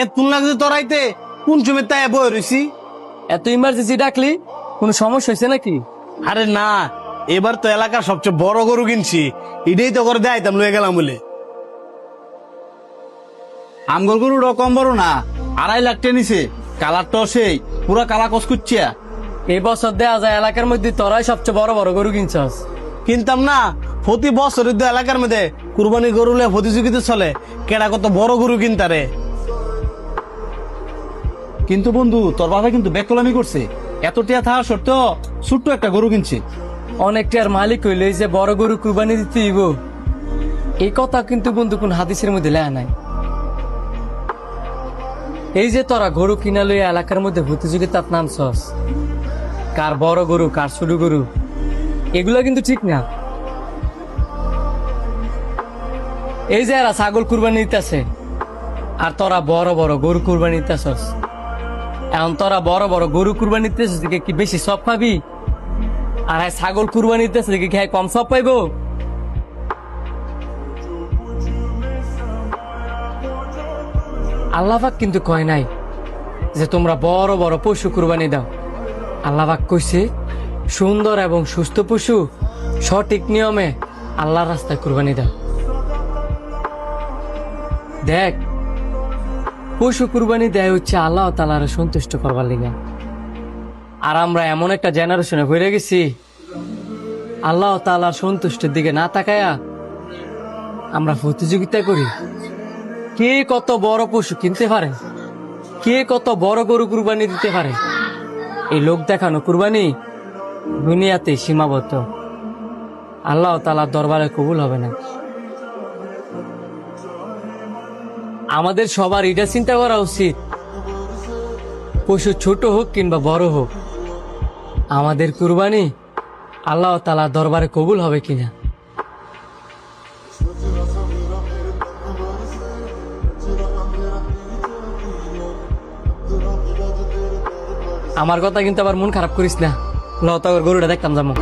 এতুন লাগছে তোরাইতে কোন সময় তাই বই রইছি। এত ইমার্জেন্সি ডাকলি কোনো সমস্যা হয়েছে নাকি? আরে না, এবার তো এলাকার সবচেয়ে বড় গরু কিনছি, এটাই তো করে দেয়তাম লয়ে গেলাম বলে। আমগর গরুটা কম বড় না, 2.5 লাখ টাকা নিছে। কালারটাও সেই পুরা কালা কসকুচ্ছিয়া। এই বছর দেয়া যায় এলাকার মধ্যে তোরাই সবচেয়ে বড় বড় গরু কিনছস। কিনতাম না, প্রতি বছর তো এলাকার মধ্যে কুরবানি গরু লয়ে প্রতিযোগিতা চলে, কেডা কত বড় গরু কিনতারে। কিন্তু বন্ধু তোর বাবা কিন্তু বেকলামি করছে, এত টিয়া থাকা সত্ত্বেও ছোট্ট একটা গরু কিনছে। অনেকটার মালিক হইলে যে বড় গরু কুরবানি দিতে হইব, এই কথা কিন্তু বন্ধু কোন হাদিসের মধ্যে লেখা নাই। এই যে তোরা গরু কিনা লইয়া এলাকার মধ্যে প্রতিযোগিতা নামছস, কার বড় গরু কার ছোট গরু, এগুলো কিন্তু ঠিক না। এই যে এরা ছাগল কুরবানি দিতেছে আর তোরা বড় বড় গরু কুরবানি দিতেছস। এখন তোরা বড় বড় গরু কুরবানি দিতেছিস দেখে কি বেশি সব পাবি, আর ছাগল কুরবানি দিতেছে দেখে কি কম সব পাইবো? আল্লাহ পাক কিন্তু কয় নাই যে তোমরা বড় বড় পশু কুরবানি দাও। আল্লাহ পাক কইছে সুন্দর এবং সুস্থ পশু সঠিক নিয়মে আল্লাহর রাস্তায় কুরবানি দাও। দেখ, পশু কুরবানি দেয় হচ্ছে আল্লাহ তাআলার সন্তুষ্ট করবার লিগা। আর আমরা এমন একটা জেনারেশনে হয়ে গেছি, আল্লাহ তাআলার সন্তুষ্টের দিকে না তাকায়া আমরা প্রতিযোগিতা করি কে কত বড় পশু কিনতে পারে, কে কত বড় গরু কুরবানি দিতে পারে। এই লোক দেখানো কুরবানি দুনিয়াতে সীমাবদ্ধ, আল্লাহ তাআলার দরবারে কবুল হবে না। আমাদের সবার এটা চিন্তা করা উচিত, পশু ছোট হোক কিংবা বড় হোক, আমাদের কুরবানি আল্লাহ তাআলার দরবারে কবুল হবে কিনা। আমার কথা কিন্তু আবার মন খারাপ করিস না। লতা গরুটা দেখতাম যাবো।